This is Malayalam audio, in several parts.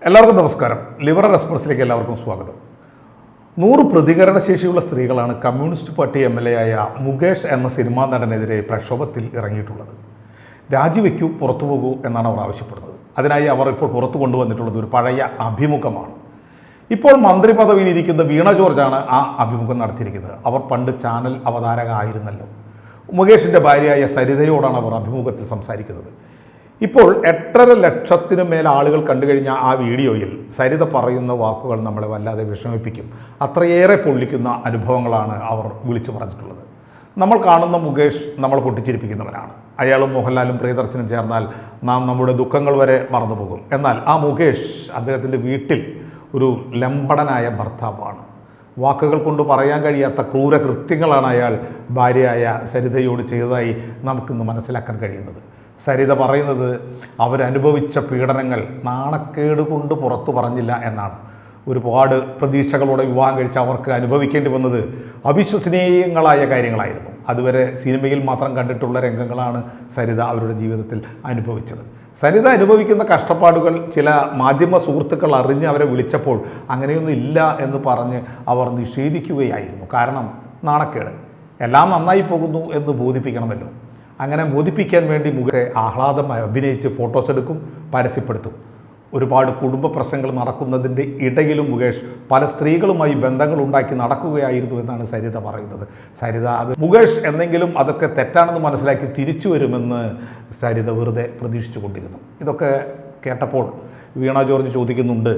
എല്ലാവർക്കും നമസ്കാരം. ലിബറൽ റെസ്പോൺസിലേക്ക് എല്ലാവർക്കും സ്വാഗതം. 100 പ്രതികരണശേഷിയുള്ള സ്ത്രീകളാണ് കമ്മ്യൂണിസ്റ്റ് പാർട്ടി MLA ആയ മുകേഷ് എന്ന സിനിമാ നടനെതിരെ പ്രക്ഷോഭത്തിൽ ഇറങ്ങിയിട്ടുള്ളത്. രാജിവെക്കൂ, പുറത്തു പോകൂ എന്നാണ് അവർ ആവശ്യപ്പെടുന്നത്. അതിനായി അവർ ഇപ്പോൾ പുറത്തു കൊണ്ടുവന്നിട്ടുള്ളത് ഒരു പഴയ അഭിമുഖമാണ്. ഇപ്പോൾ മന്ത്രി പദവിയിലിരിക്കുന്ന വീണ ജോർജാണ് ആ അഭിമുഖം നടത്തിയിരിക്കുന്നത്. അവർ പണ്ട് ചാനൽ അവതാരക ആയിരുന്നല്ലോ. മുകേഷിൻ്റെ ഭാര്യയായ സരിതയോടാണ് അവർ അഭിമുഖത്തിൽ സംസാരിക്കുന്നത്. ഇപ്പോൾ 8.5 ലക്ഷത്തിന് മേൽ ആളുകൾ കണ്ടു കഴിഞ്ഞ ആ വീഡിയോയിൽ സരിത പറയുന്ന വാക്കുകൾ നമ്മളെ വല്ലാതെ വിഷമിപ്പിക്കും. അത്രയേറെ പൊള്ളിക്കുന്ന അനുഭവങ്ങളാണ് അവർ വിളിച്ചു പറഞ്ഞിട്ടുള്ളത്. നമ്മൾ കാണുന്ന മുകേഷ് നമ്മൾ പൊട്ടിച്ചിരിപ്പിക്കുന്നവരാണ്. അയാളും മോഹൻലാലും പ്രിയദർശനും ചേർന്നാൽ നാം നമ്മുടെ ദുഃഖങ്ങൾ വരെ മറന്നുപോകും. എന്നാൽ ആ മുകേഷ് അദ്ദേഹത്തിൻ്റെ വീട്ടിൽ ഒരു ലംബടനായ ഭർത്താവാണ്. വാക്കുകൾ കൊണ്ട് പറയാൻ കഴിയാത്ത ക്രൂരകൃത്യങ്ങളാണ് അയാൾ ഭാര്യയായ സരിതയോട് ചെയ്തതായി നമുക്കിന്ന് മനസ്സിലാക്കാൻ കഴിയുന്നത്. സരിത പറയുന്നത് അവരനുഭവിച്ച പീഡനങ്ങൾ നാണക്കേട് കൊണ്ട് പുറത്തു പറഞ്ഞില്ല എന്നാണ്. ഒരുപാട് പ്രതീക്ഷകളോടെ വിവാഹം കഴിച്ച് അവർക്ക് അനുഭവിക്കേണ്ടി വന്നത് അവിശ്വസനീയങ്ങളായ കാര്യങ്ങളായിരുന്നു. അതുവരെ സിനിമയിൽ മാത്രം കണ്ടിട്ടുള്ള രംഗങ്ങളാണ് സരിത അവരുടെ ജീവിതത്തിൽ അനുഭവിച്ചത്. സരിത അനുഭവിക്കുന്ന കഷ്ടപ്പാടുകൾ ചില മാധ്യമ സുഹൃത്തുക്കൾ അറിഞ്ഞ് അവരെ വിളിച്ചപ്പോൾ അങ്ങനെയൊന്നും ഇല്ല എന്ന് പറഞ്ഞ് അവർ നിഷേധിക്കുകയായിരുന്നു. കാരണം നാണക്കേട്. എല്ലാം നന്നായി പോകുന്നു എന്ന് ബോധിപ്പിക്കണമല്ലോ. അങ്ങനെ ബോധിപ്പിക്കാൻ വേണ്ടി മുകേഷ് ആഹ്ലാദമായി അഭിനയിച്ച് ഫോട്ടോസ് എടുക്കും, പരസ്യപ്പെടുത്തും. ഒരുപാട് കുടുംബ പ്രശ്നങ്ങൾ നടക്കുന്നതിൻ്റെ ഇടയിലും മുകേഷ് പല സ്ത്രീകളുമായി ബന്ധങ്ങൾ ഉണ്ടാക്കി നടക്കുകയായിരുന്നു എന്നാണ് സരിത പറയുന്നത്. സരിത അത് മുകേഷ് എന്തെങ്കിലും അതൊക്കെ തെറ്റാണെന്ന് മനസ്സിലാക്കി തിരിച്ചു വരുമെന്ന് സരിത വെറുതെ പ്രതീക്ഷിച്ചു കൊണ്ടിരുന്നു. ഇതൊക്കെ കേട്ടപ്പോൾ വീണ ജോർജ് ചോദിക്കുന്നുണ്ട്,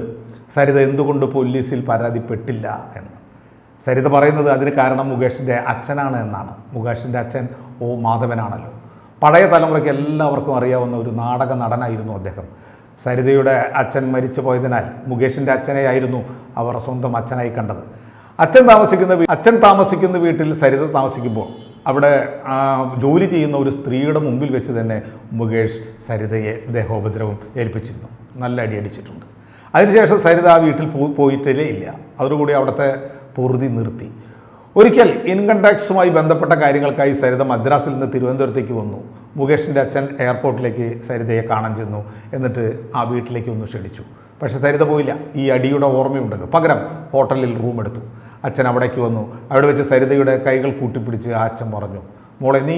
സരിത എന്തുകൊണ്ട് പോലീസിൽ പരാതിപ്പെട്ടില്ല എന്ന്. സരിത പറയുന്നത് അതിന് കാരണം മുകേഷിൻ്റെ അച്ഛനാണ് എന്നാണ്. മുകേഷിൻ്റെ അച്ഛൻ മാധവനാണല്ലോ. പഴയ തലമുറയ്ക്ക് എല്ലാവർക്കും അറിയാവുന്ന ഒരു നാടക നടനായിരുന്നു അദ്ദേഹം. സരിതയുടെ അച്ഛൻ മരിച്ചു പോയതിനാൽ മുകേഷിൻ്റെ അച്ഛനെയായിരുന്നു അവർ സ്വന്തം അച്ഛനായി കണ്ടത്. അച്ഛൻ താമസിക്കുന്ന വീട്ടിൽ സരിത താമസിക്കുമ്പോൾ അവിടെ ജോലി ചെയ്യുന്ന ഒരു സ്ത്രീയുടെ മുമ്പിൽ വെച്ച് തന്നെ മുകേഷ് സരിതയെ ദേഹോപദ്രവം ഏൽപ്പിച്ചിരുന്നു. നല്ല അടി അടിച്ചിട്ടുണ്ട്. അതിനുശേഷം സരിത ആ വീട്ടിൽ പോയിട്ടേ ഇല്ല. അതോടുകൂടി അവിടുത്തെ പൊറുതി നിർത്തി. ഒരിക്കൽ ഇൻകം ടാക്സുമായി ബന്ധപ്പെട്ട കാര്യങ്ങൾക്കായി സരിത മദ്രാസിൽ നിന്ന് തിരുവനന്തപുരത്തേക്ക് വന്നു. മുകേഷിൻ്റെ അച്ഛൻ എയർപോർട്ടിലേക്ക് സരിതയെ കാണാൻ ചെന്നു. എന്നിട്ട് ആ വീട്ടിലേക്ക് ഒന്ന് ക്ഷണിച്ചു. പക്ഷേ സരിത പോയില്ല. ഈ അടിയുടെ ഓർമ്മയുണ്ടല്ലോ. പകരം ഹോട്ടലിൽ റൂം എടുത്തു. അച്ഛൻ അവിടേക്ക് വന്നു. അവിടെ വെച്ച് സരിതയുടെ കൈകൾ കൂട്ടിപ്പിടിച്ച് ആ അച്ഛൻ പറഞ്ഞു, മോളെ, നീ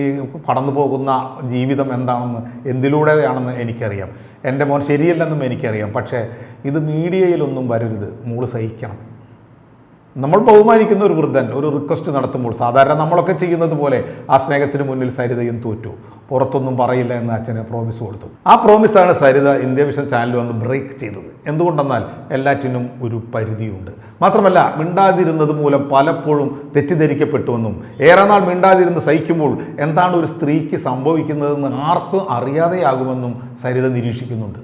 ഈ കടന്നു പോകുന്ന ജീവിതം എന്താണെന്ന്, എന്തിലൂടെയാണെന്ന് എനിക്കറിയാം. എൻ്റെ മോൻ ശരിയല്ലെന്നും എനിക്കറിയാം. പക്ഷേ ഇത് മീഡിയയിലൊന്നും വരരുത്. മോള് സഹിക്കണം. നമ്മൾ ബഹുമാനിക്കുന്ന ഒരു വൃദ്ധൻ ഒരു റിക്വസ്റ്റ് നടത്തുമ്പോൾ സാധാരണ നമ്മളൊക്കെ ചെയ്യുന്നത് പോലെ ആ സ്നേഹത്തിന് മുന്നിൽ സരിതയും തോറ്റു. പുറത്തൊന്നും പറയില്ല എന്ന് അച്ഛന് പ്രോമിസ് കൊടുത്തു. ആ പ്രോമിസാണ് സരിത ഇന്ത്യ വിഷൻ ചാനൽ വന്ന് ബ്രേക്ക് ചെയ്തത്. എന്തുകൊണ്ടെന്നാൽ എല്ലാറ്റിനും ഒരു പരിധിയുണ്ട്. മാത്രമല്ല, മിണ്ടാതിരുന്നത് മൂലം പലപ്പോഴും തെറ്റിദ്ധരിക്കപ്പെട്ടുവെന്നും ഏറെ നാൾ മിണ്ടാതിരുന്ന് സഹിക്കുമ്പോൾ എന്താണ് ഒരു സ്ത്രീക്ക് സംഭവിക്കുന്നതെന്ന് ആർക്കും അറിയാതെയാകുമെന്നും സരിത നിരീക്ഷിക്കുന്നുണ്ട്.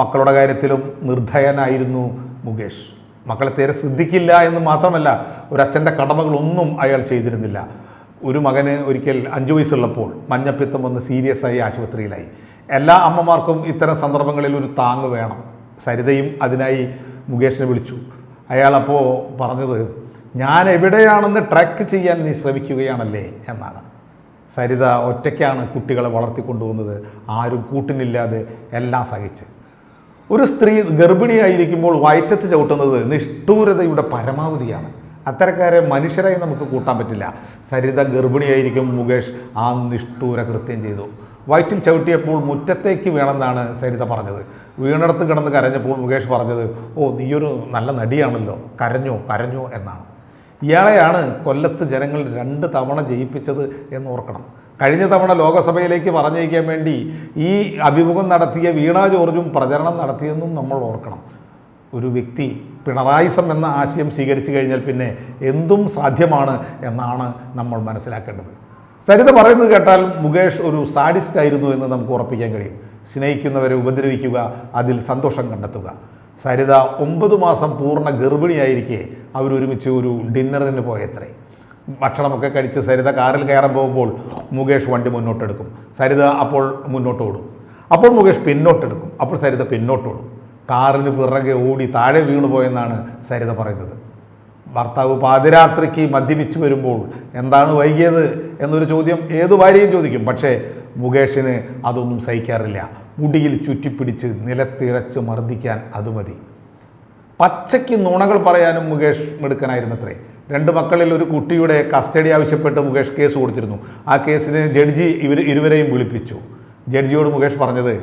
മക്കളുടെ കാര്യത്തിലും നിർദ്ധയനായിരുന്നു മുകേഷ്. മക്കളെ തീരെ ശ്രദ്ധിക്കില്ല എന്ന് മാത്രമല്ല, ഒരച്ഛൻ്റെ കടമകളൊന്നും അയാൾ ചെയ്തിരുന്നില്ല. ഒരു മകന് ഒരിക്കൽ 5 വയസ്സുള്ളപ്പോൾ മഞ്ഞപ്പിത്തം വന്ന് സീരിയസ് ആയി ആശുപത്രിയിലായി. എല്ലാ അമ്മമാർക്കും ഇത്തരം സന്ദർഭങ്ങളിൽ ഒരു താങ്ങ് വേണം. സരിതയും അതിനായി മുകേഷിനെ വിളിച്ചു. അയാളപ്പോൾ പറഞ്ഞത്, ഞാൻ എവിടെയാണെന്ന് ട്രാക്ക് ചെയ്യാൻ നീ ശ്രമിക്കുകയാണല്ലേ എന്നാണ്. സരിത ഒറ്റയ്ക്കാണ് കുട്ടികളെ വളർത്തിക്കൊണ്ടുപോകുന്നത്. ആരും കൂട്ടിനില്ലാതെ എല്ലാം സഹിച്ച്. ഒരു സ്ത്രീ ഗർഭിണിയായിരിക്കുമ്പോൾ വയറ്റത്ത് ചവിട്ടുന്നത് നിഷ്ഠൂരതയുടെ പരമാവധിയാണ്. അത്തരക്കാരെ മനുഷ്യരായി നമുക്ക് കൂട്ടാൻ പറ്റില്ല. സരിത ഗർഭിണിയായിരിക്കും മുകേഷ് ആ നിഷ്ഠൂര കൃത്യം ചെയ്തു. വയറ്റിൽ ചവിട്ടിയപ്പോൾ മുറ്റത്തേക്ക് വേണമെന്നാണ് സരിത പറഞ്ഞത്. വീണിടത്ത് കിടന്ന് കരഞ്ഞപ്പോൾ മുകേഷ് പറഞ്ഞത്, നീയൊരു നല്ല നടിയാണല്ലോ, കരഞ്ഞോ എന്നാണ്. ഇയാളെയാണ് കൊല്ലത്ത് ജനങ്ങൾ 2 തവണ ജയിപ്പിച്ചത് എന്നോർക്കണം. കഴിഞ്ഞ തവണ ലോകസഭയിലേക്ക് പറഞ്ഞയക്കാൻ വേണ്ടി ഈ അഭിമുഖം നടത്തിയ വീണ ജോർജും പ്രചരണം നടത്തിയെന്നും നമ്മൾ ഓർക്കണം. ഒരു വ്യക്തി പിണറായിസം എന്ന ആശയം സ്വീകരിച്ചു കഴിഞ്ഞാൽ പിന്നെ എന്തും സാധ്യമാണ് എന്നാണ് നമ്മൾ മനസ്സിലാക്കേണ്ടത്. സരിത പറയുന്നത് കേട്ടാൽ മുകേഷ് ഒരു സാഡിസ്റ്റ് ആയിരുന്നു എന്ന് നമുക്ക് ഉറപ്പിക്കാൻ കഴിയും. സ്നേഹിക്കുന്നവരെ ഉപദ്രവിക്കുക, അതിൽ സന്തോഷം കണ്ടെത്തുക. സരിത 9 മാസം പൂർണ്ണ ഗർഭിണിയായിരിക്കെ അവരൊരുമിച്ച് ഒരു ഡിന്നറിന് പോയത്രേ. ഭക്ഷണമൊക്കെ കഴിച്ച് സരിത കാറിൽ കയറാൻ പോകുമ്പോൾ മുകേഷ് വണ്ടി മുന്നോട്ടെടുക്കും. സരിത അപ്പോൾ മുന്നോട്ട് ഓടും. അപ്പോൾ മുകേഷ് പിന്നോട്ടെടുക്കും. അപ്പോൾ സരിത പിന്നോട്ടോടും. കാറിന് പിറകെ ഓടി താഴെ വീണു പോയെന്നാണ് സരിത പറയുന്നത്. ഭർത്താവ് പാതിരാത്രിക്ക് മദ്യപിച്ച് വരുമ്പോൾ എന്താണ് വൈകിയത് എന്നൊരു ചോദ്യം ഏതു ഭാര്യയും ചോദിക്കും. പക്ഷേ മുകേഷിന് അതൊന്നും സഹിക്കാറില്ല. മുടിയിൽ ചുറ്റിപ്പിടിച്ച് നിലത്തിഴച്ച് മർദ്ദിക്കാൻ അത് മതി. പച്ചയ്ക്ക് നുണകൾ പറയാനും മുകേഷ് മിടുക്കനായിരുന്നത്രേ. 2 മക്കളിൽ ഒരു കുട്ടിയുടെ കസ്റ്റഡി ആവശ്യപ്പെട്ട് മുകേഷ് കേസ് കൊടുത്തിരുന്നു. ആ കേസിന് ജഡ്ജി ഇരുവരെയും വിളിപ്പിച്ചു. ജഡ്ജിയോട് മുകേഷ് പറഞ്ഞത്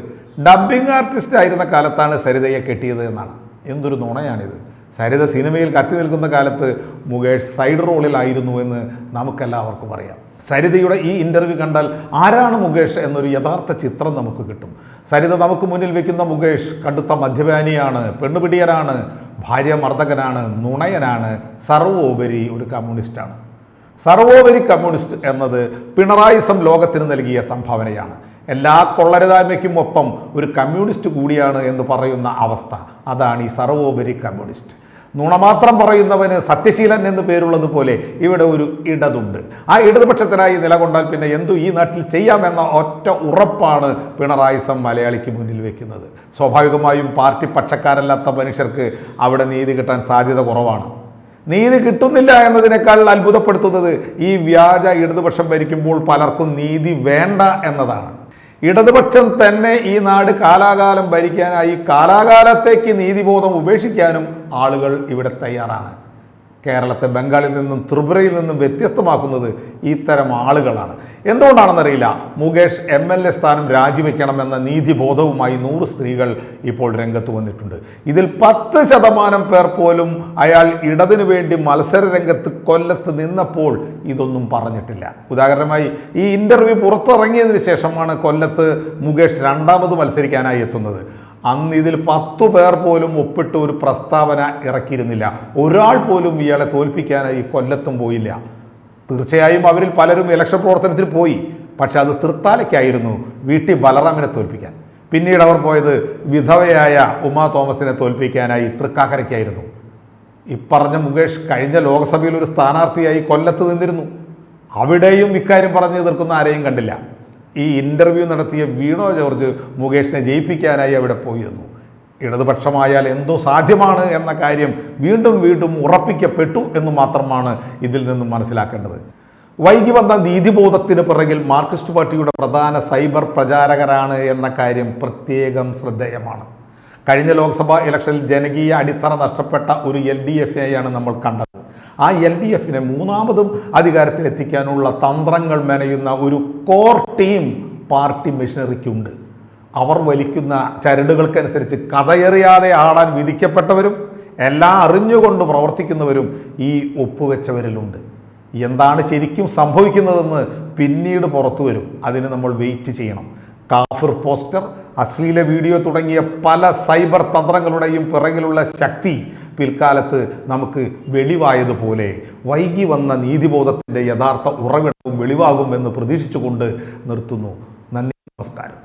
ഡബ്ബിംഗ് ആർട്ടിസ്റ്റ് ആയിരുന്ന കാലത്താണ് സരിതയെ കെട്ടിയത് എന്നാണ്. എന്തൊരു നുണയാണിത്. സരിത സിനിമയിൽ കത്തി നിൽക്കുന്ന കാലത്ത് മുകേഷ് സൈഡ് റോളിലായിരുന്നു എന്ന് നമുക്കെല്ലാവർക്കും അറിയാം. സരിതയുടെ ഈ ഇൻ്റർവ്യൂ കണ്ടാൽ ആരാണ് മുകേഷ് എന്നൊരു യഥാർത്ഥ ചിത്രം നമുക്ക് കിട്ടും. സരിത നമുക്ക് മുന്നിൽ വെക്കുന്ന മുകേഷ് കടുത്ത മദ്യപാനിയാണ്, പെണ്ണുപിടിയനാണ്, ഭാര്യമർദ്ദകനാണ്, നുണയനാണ്, സർവോപരി ഒരു കമ്മ്യൂണിസ്റ്റാണ്. സർവോപരി കമ്മ്യൂണിസ്റ്റ് എന്നത് പിണറായിസം ലോകത്തിന് നൽകിയ സംഭാവനയാണ്. എല്ലാ കൊള്ളരുതായ്മയ്ക്കും ഒപ്പം ഒരു കമ്മ്യൂണിസ്റ്റ് കൂടിയാണ് എന്ന് പറയുന്ന അവസ്ഥ, അതാണ് ഈ സർവോപരി കമ്മ്യൂണിസ്റ്റ്. നുണ മാത്രം പറയുന്നവന് സത്യശീലൻ എന്ന് പേരുള്ളതുപോലെ ഇവിടെ ഒരു ഇടതുണ്ട്. ആ ഇടതുപക്ഷത്തിനായി നിലകൊണ്ടാൽ പിന്നെ എന്തു ഈ നാട്ടിൽ ചെയ്യാമെന്ന ഒറ്റ ഉറപ്പാണ് പിണറായിസം മലയാളിക്ക് മുന്നിൽ വെക്കുന്നത്. സ്വാഭാവികമായും പാർട്ടി പക്ഷക്കാരല്ലാത്ത മനുഷ്യർക്ക് അവിടെ നീതി കിട്ടാൻ സാധ്യത കുറവാണ്. നീതി കിട്ടുന്നില്ല എന്നതിനേക്കാൾ അത്ഭുതപ്പെടുത്തുന്നത് ഈ വ്യാജ ഇടതുപക്ഷം ഭരിക്കുമ്പോൾ പലർക്കും നീതി വേണ്ട എന്നതാണ്. ഇടതുപക്ഷം തന്നെ ഈ നാട് കാലാകാലം ഭരിക്കാനായി കാലാകാലത്തേക്ക് നീതിബോധം ഉപേക്ഷിക്കാനും ആളുകൾ ഇവിടെ തയ്യാറാണ്. കേരളത്തെ ബംഗാളിൽ നിന്നും ത്രിപുരയിൽ നിന്നും വ്യത്യസ്തമാക്കുന്നത് ഇത്തരം ആളുകളാണ്. എന്തുകൊണ്ടാണെന്നറിയില്ല, മുകേഷ് MLA സ്ഥാനം രാജിവെക്കണമെന്ന നീതിബോധവുമായി 100 സ്ത്രീകൾ ഇപ്പോൾ രംഗത്ത് വന്നിട്ടുണ്ട്. ഇതിൽ 10% പേർ പോലും അയാൾ ഇടതിനു വേണ്ടി മത്സര രംഗത്ത് കൊല്ലത്ത് നിന്നപ്പോൾ ഇതൊന്നും പറഞ്ഞിട്ടില്ല. ഉദാഹരണമായി ഈ ഇൻ്റർവ്യൂ പുറത്തിറങ്ങിയതിന് ശേഷമാണ് കൊല്ലത്ത് മുകേഷ് 2ാമത് മത്സരിക്കാനായി എത്തുന്നത്. അന്ന് ഇതിൽ 10 പേർ പോലും ഒപ്പിട്ട് ഒരു പ്രസ്താവന ഇറക്കിയിരുന്നില്ല. ഒരാൾ പോലും ഇയാളെ തോൽപ്പിക്കാനായി കൊല്ലത്തും പോയില്ല. തീർച്ചയായും അവരിൽ പലരും ഇലക്ഷൻ പ്രവർത്തനത്തിൽ പോയി, പക്ഷെ അത് തൃത്താലയ്ക്കായിരുന്നു, വീട്ടിൽ ബലറാമിനെ തോൽപ്പിക്കാൻ. പിന്നീട് അവർ പോയത് വിധവയായ ഉമാ തോമസിനെ തോൽപ്പിക്കാനായി തൃക്കാക്കരയ്ക്കായിരുന്നു. ഇപ്പറഞ്ഞ മുകേഷ് കഴിഞ്ഞ ലോക്സഭയിൽ ഒരു സ്ഥാനാർത്ഥിയായി കൊല്ലത്ത് നിന്നിരുന്നു. അവിടെയും ഇക്കാര്യം പറഞ്ഞു തീർക്കുന്ന ആരെയും കണ്ടില്ല. ഈ ഇൻ്റർവ്യൂ നടത്തിയ വീണോ ജോർജ് മുകേഷിനെ ജയിപ്പിക്കാനായി അവിടെ പോയിരുന്നു. ഇടതുപക്ഷമായാൽ എന്തോ സാധ്യമാണ് എന്ന കാര്യം വീണ്ടും വീണ്ടും ഉറപ്പിക്കപ്പെട്ടു എന്ന് മാത്രമാണ് ഇതിൽ നിന്നും മനസ്സിലാക്കേണ്ടത്. വൈകി വന്ന നീതിബോധത്തിന് പിറകിൽ മാർക്സിസ്റ്റ് പാർട്ടിയുടെ പ്രധാന സൈബർ പ്രചാരകരാണ് എന്ന കാര്യം പ്രത്യേകം ശ്രദ്ധേയമാണ്. കഴിഞ്ഞ ലോക്സഭാ ഇലക്ഷനിൽ ജനകീയ അടിത്തറ നഷ്ടപ്പെട്ട ഒരു LDFനെയാണ് നമ്മൾ കണ്ടത്. ആ LDFനെ 3ാമതും അധികാരത്തിലെത്തിക്കാനുള്ള തന്ത്രങ്ങൾ മെനയുന്ന ഒരു കോർ ടീം പാർട്ടി മെഷീനറിക്കുണ്ട്. അവർ വലിക്കുന്ന ചരടുകൾക്കനുസരിച്ച് കഥയെറിയാതെ ആടാൻ വിധിക്കപ്പെട്ടവരും എല്ലാം അറിഞ്ഞുകൊണ്ട് പ്രവർത്തിക്കുന്നവരും ഈ ഒപ്പുവെച്ചവരിലുണ്ട്. എന്താണ് ശരിക്കും സംഭവിക്കുന്നതെന്ന് പിന്നീട് പുറത്തു വരും. അതിന് നമ്മൾ വെയിറ്റ് ചെയ്യണം. കാഫിർ പോസ്റ്റർ, അശ്ലീല വീഡിയോ തുടങ്ങിയ പല സൈബർ തന്ത്രങ്ങളുടെയും പിറകിലുള്ള ശക്തി പിൽക്കാലത്ത് നമുക്ക് വെളിവായതുപോലെ വൈകി വന്ന നീതിബോധത്തിൻ്റെ യഥാർത്ഥ ഉറവിടവും വെളിവാകുമെന്ന് പ്രതീക്ഷിച്ചുകൊണ്ട് നിർത്തുന്നു. നന്ദി, നമസ്കാരം.